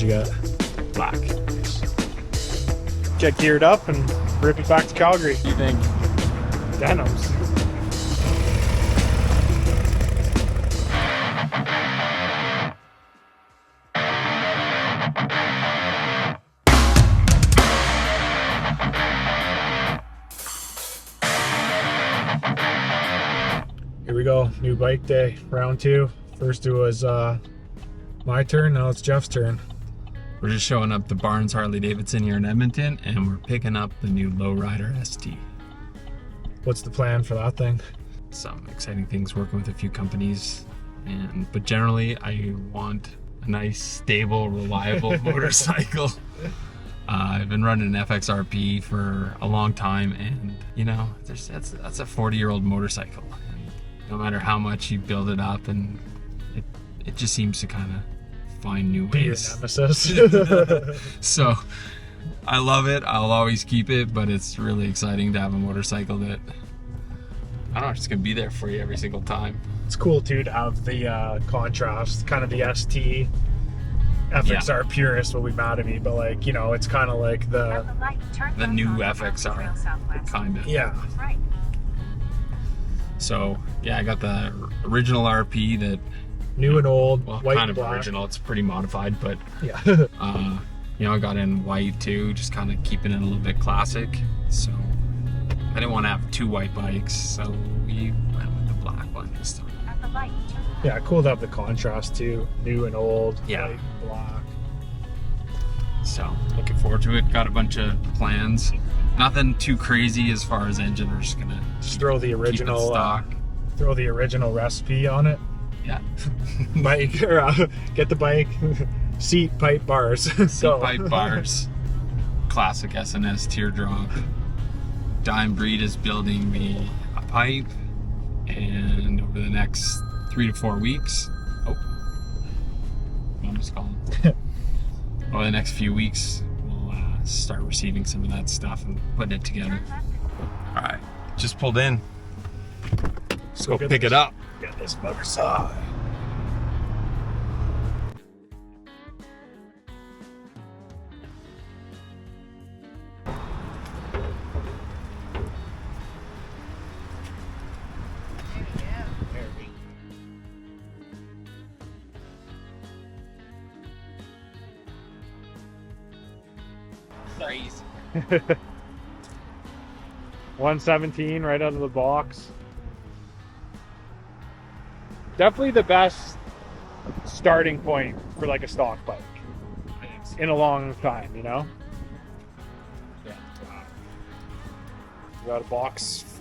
What'd you get? Black. Get geared up and rip it back to Calgary. You think? Denims. Here we go, new bike day, round 2. First it was my turn, now it's Jeff's turn. We're just showing up to Barnes Harley Davidson here in Edmonton, and we're picking up the new Lowrider ST. What's the plan for that thing? Some exciting things, working with a few companies, but generally I want a nice, stable, reliable motorcycle. I've been running an FXRP for a long time, and you know, that's a 40-year-old motorcycle. No matter how much you build it up, and it just seems to kind of find new ways. Nemesis. So I love it. I'll always keep it, but it's really exciting to have a motorcycle that, I don't know, it's gonna be there for you every single time. It's cool too to have the contrast, kind of the ST. FXR purists will be mad at me, but like, you know, it's kind of like the new FXR, kind of. Yeah. So yeah, I got the original RP that, new and old, well, white kind and of black. original. It's pretty modified, but yeah. you know, I got in white too, just kind of keeping it a little bit classic. So I didn't want to have 2 white bikes, so we went with the black one this time. Yeah, cool to have the contrast too, new and old, Yeah. white and black. So looking forward to it. Got a bunch of plans. Nothing too crazy as far as engine. We're just gonna Just throw the keep it original stock. throw the original recipe on it. Yeah. Bike, or get the bike, seat, pipe, bars. Seat pipe bars. Classic SNS teardrop. Dime Breed is building me a pipe, and over the next 3 to 4 weeks, I'm just calling. Over the next few weeks, we'll start receiving some of that stuff and putting it together. All right, just pulled in. Let's go pick it up. Get this bugger saw. Crazy. 117 right out of the box. Definitely the best starting point for like a stock bike in a long time, you know? Yeah. We got a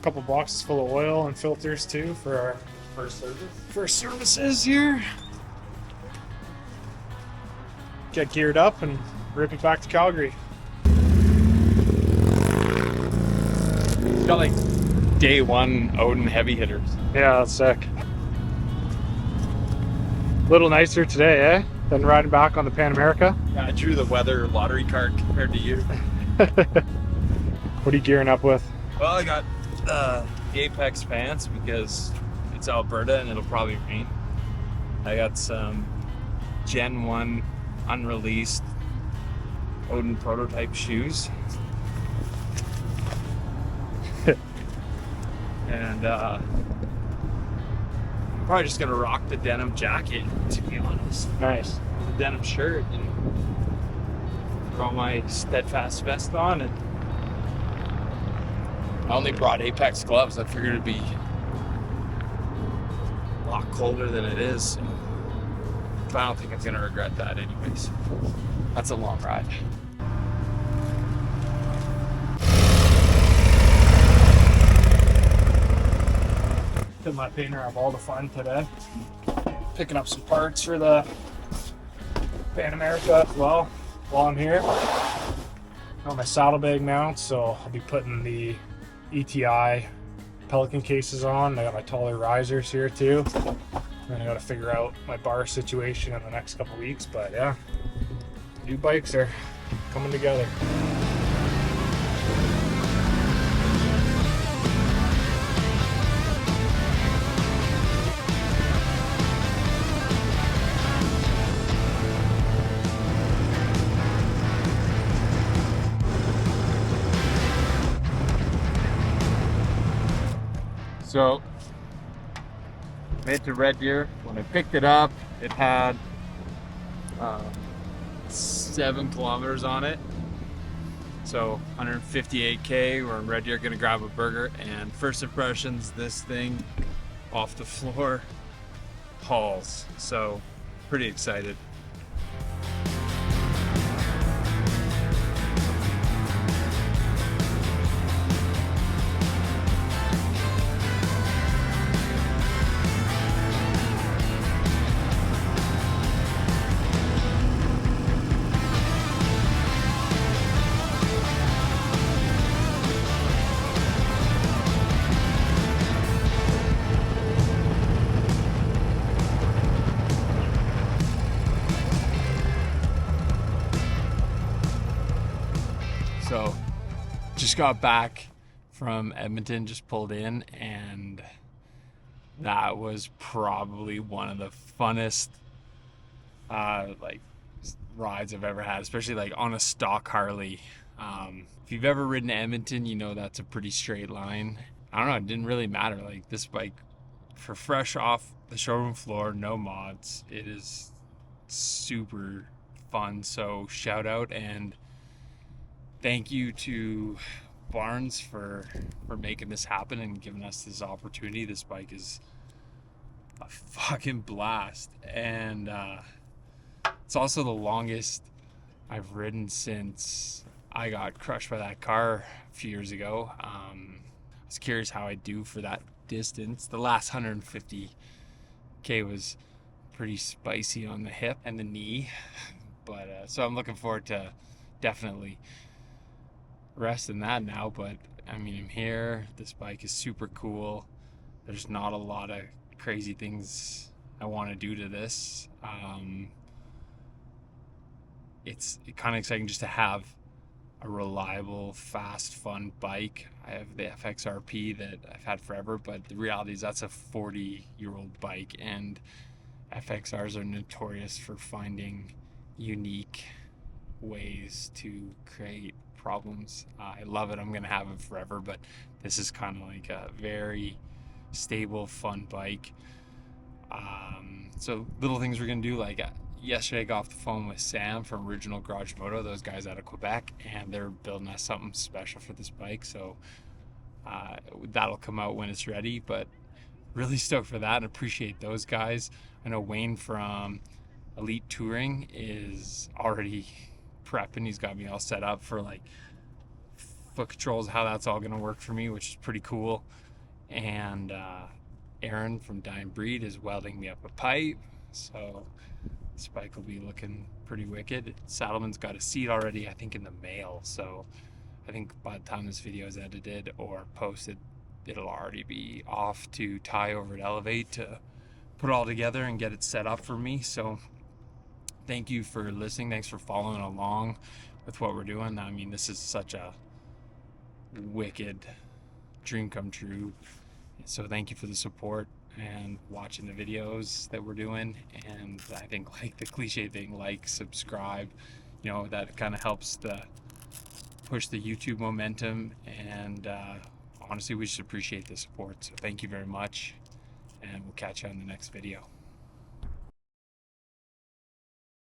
couple boxes full of oil and filters too for our first services here. Get geared up and rip it back to Calgary. It's got like day 1 Odin heavy hitters. Yeah, that's sick. Little nicer today, eh? Than riding back on the Pan America. Yeah, I drew the weather lottery card compared to you. What are you gearing up with? Well, I got the Apex pants because it's Alberta and it'll probably rain. I got some Gen 1 unreleased Odin prototype shoes. And I'm probably just gonna rock the denim jacket, to be honest. Nice. The denim shirt and throw my Steadfast vest on. And I only brought Apex gloves. I figured it'd be a lot colder than it is. So. But I don't think I'm gonna regret that anyways. That's a long ride. Did my painter have all the fun today. Picking up some parts for the Pan America as well while I'm here. Got my saddlebag mounts, so I'll be putting the ETI Pelican cases on. I got my taller risers here too. And I gotta figure out my bar situation in the next couple weeks, but yeah, new bikes are coming together. So, made to Red Deer. When I picked it up, it had 7 kilometers on it. So 158K. We're in Red Deer, gonna grab a burger. And first impressions, this thing off the floor hauls. So pretty excited. So, just got back from Edmonton, just pulled in, and that was probably one of the funnest like rides I've ever had, especially like on a stock Harley. If you've ever ridden Edmonton, you know that's a pretty straight line. I don't know, it didn't really matter. Like this bike, for fresh off the showroom floor, no mods, it is super fun. So shout out and thank you to Barnes for making this happen and giving us this opportunity. This bike is a fucking blast, and it's also the longest I've ridden since I got crushed by that car a few years ago. I was curious how I do for that distance. The last 150K was pretty spicy on the hip and the knee, but so I'm looking forward to definitely rest in that now. But I mean, I'm here. This bike is super cool. There's not a lot of crazy things I want to do to this. It's kind of exciting just to have a reliable, fast, fun bike. I have the FXRP that I've had forever, but the reality is that's a 40-year-old bike, and FXRs are notorious for finding unique ways to create problems. I love it. I'm gonna have it forever, but this is kind of like a very stable, fun bike. So little things we're gonna do, like yesterday I got off the phone with Sam from Original Garage Moto, those guys out of Quebec, and they're building us something special for this bike. So that'll come out when it's ready, but really stoked for that and appreciate those guys. I know Wayne from Elite Touring is already prepping. He's got me all set up for like foot controls, how that's all gonna work for me, which is pretty cool. And Aaron from Dying Breed is welding me up a pipe, so this bike will be looking pretty wicked. Saddleman's got a seat already, I think, in the mail, so I think by the time this video is edited or posted, it'll already be off to tie over at Elevate to put it all together and get it set up for me. So thank you for listening. Thanks for following along with what we're doing. I mean, this is such a wicked dream come true. So thank you for the support and watching the videos that we're doing. And I think, like the cliche thing, like, subscribe, you know, that kind of helps to push the YouTube momentum. And honestly, we just appreciate the support. So thank you very much, and we'll catch you on the next video.